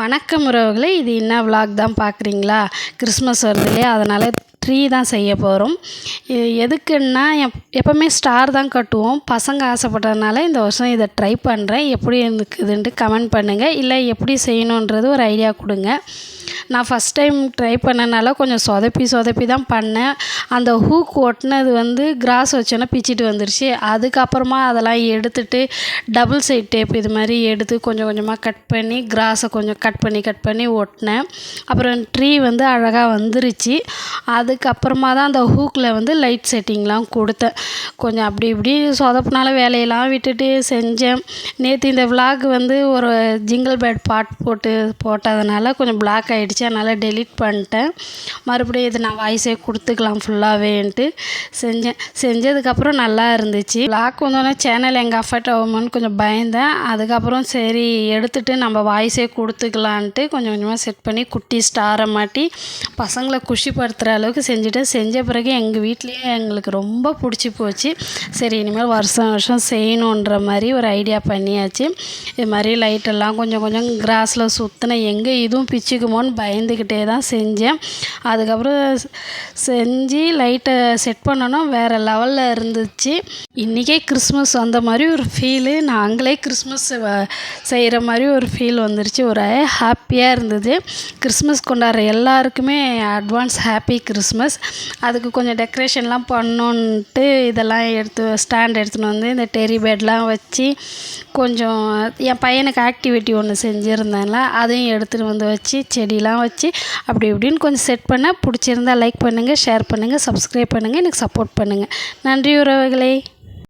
வணக்கம் உறவுகளே, இது என்ன விலாக் தான் பார்க்குறீங்களா? கிறிஸ்மஸ் வருது இல்லையா, அதனால் ட்ரீ தான் செய்ய போகிறோம். இது எதுக்குன்னா எப்போவுமே ஸ்டார் தான் கட்டுவோம். பசங்க ஆசைப்பட்டதுனால இந்த வருஷம் இதை ட்ரை பண்ணுறேன். எப்படி இருக்குதுன்ட்டு கமெண்ட் பண்ணுங்கள். இல்லை எப்படி செய்யணுன்றது ஒரு ஐடியா கொடுங்க. நான் ஃபஸ்ட் டைம் ட்ரை பண்ணனால கொஞ்சம் சொதப்பி தான் பண்ணேன். அந்த ஹூக் ஒட்டினது கிராஸ் வச்சோன்னா பிச்சிட்டு வந்துருச்சு. அதுக்கப்புறமா அதெல்லாம் எடுத்துட்டு டபுள் சைட் டேப் இது மாதிரி எடுத்து கொஞ்சம் கொஞ்சமாக கட் பண்ணி கிராஸை கொஞ்சம் கட் பண்ணி ஒட்டினேன். அப்புறம் ட்ரீ அழகாக வந்துருச்சு. அதுக்கப்புறமா தான் அந்த ஹூக்கில் லைட் செட்டிங்லாம் கொடுத்தேன். கொஞ்சம் அப்படி இப்படி சொதப்புனால வேலையெல்லாம் விட்டுட்டு செஞ்சேன். நேற்று இந்த விலாக் ஒரு ஜிங்கிள் பேட் பாட் போட்டதுனால கொஞ்சம் பிளாக் ஆகிடுச்சு. அதனால் டெலீட் பண்ணிட்டேன். மறுபடியும் இது நான் வாய்ஸே கொடுத்துக்கலாம் ஃபுல்லாகவேன்ட்டு செஞ்சதுக்கப்புறம் நல்லா இருந்துச்சு. விலாக் வந்தோடனே சேனல் எங்கே அஃபெக்ட் ஆகுமோன்னு கொஞ்சம் பயந்தேன். அதுக்கப்புறம் சரி எடுத்துகிட்டு நம்ம வாய்ஸே கொடுத்துக்கலான்ட்டு கொஞ்சம் கொஞ்சமாக செட் பண்ணி குட்டி ஸ்டாரை மாட்டி பசங்களை குஷிப்படுத்துகிற அளவுக்கு செஞ்ச பிறகு எங்கள் வீட்லேயே எங்களுக்கு ரொம்ப பிடிச்சி போச்சு. சரி இனிமேல் வருஷம் செய்யணுன்ற மாதிரி ஒரு ஐடியா பண்ணியாச்சு. இது மாதிரி லைட்டெல்லாம் கொஞ்சம் கொஞ்சம் கிராஸில் சுற்றினேன். எங்கே இதுவும் பிச்சுக்குமோன்னு பயந்துக்கிட்டே தான் செஞ்சேன். அதுக்கப்புறம் செஞ்சு லைட்டை செட் பண்ணணும், வேறு லெவலில் இருந்துச்சு. இன்றைக்கே கிறிஸ்மஸ் வந்த மாதிரி ஒரு ஃபீலு, நாங்களே கிறிஸ்மஸ் செய்கிற மாதிரி ஒரு ஃபீல் வந்துருச்சு. ஒரு ஹாப்பியாக இருந்தது. கிறிஸ்மஸ் கொண்டாடுற எல்லாருக்குமே அட்வான்ஸ் ஹாப்பி கிறிஸ்மஸ். அதுக்கு கொஞ்சம் டெக்கரேஷன்லாம் பண்ணோன்ட்டு இதெல்லாம் ஸ்டாண்ட் எடுத்துன்னு இந்த டெரி பேட்லாம் வச்சு கொஞ்சம் என் பையனுக்கு ஆக்டிவிட்டி ஒன்று செஞ்சுருந்தேன்ல, அதையும் எடுத்துகிட்டு வச்சு செடிலாம் வச்சு அப்படி இப்படின்னு கொஞ்சம் செட் பண்ண. பிடிச்சிருந்தா லைக் பண்ணுங்கள், ஷேர் பண்ணுங்கள், சப்ஸ்கிரைப் பண்ணுங்கள், எனக்கு சப்போர்ட் பண்ணுங்கள். நன்றி உறவுகளே.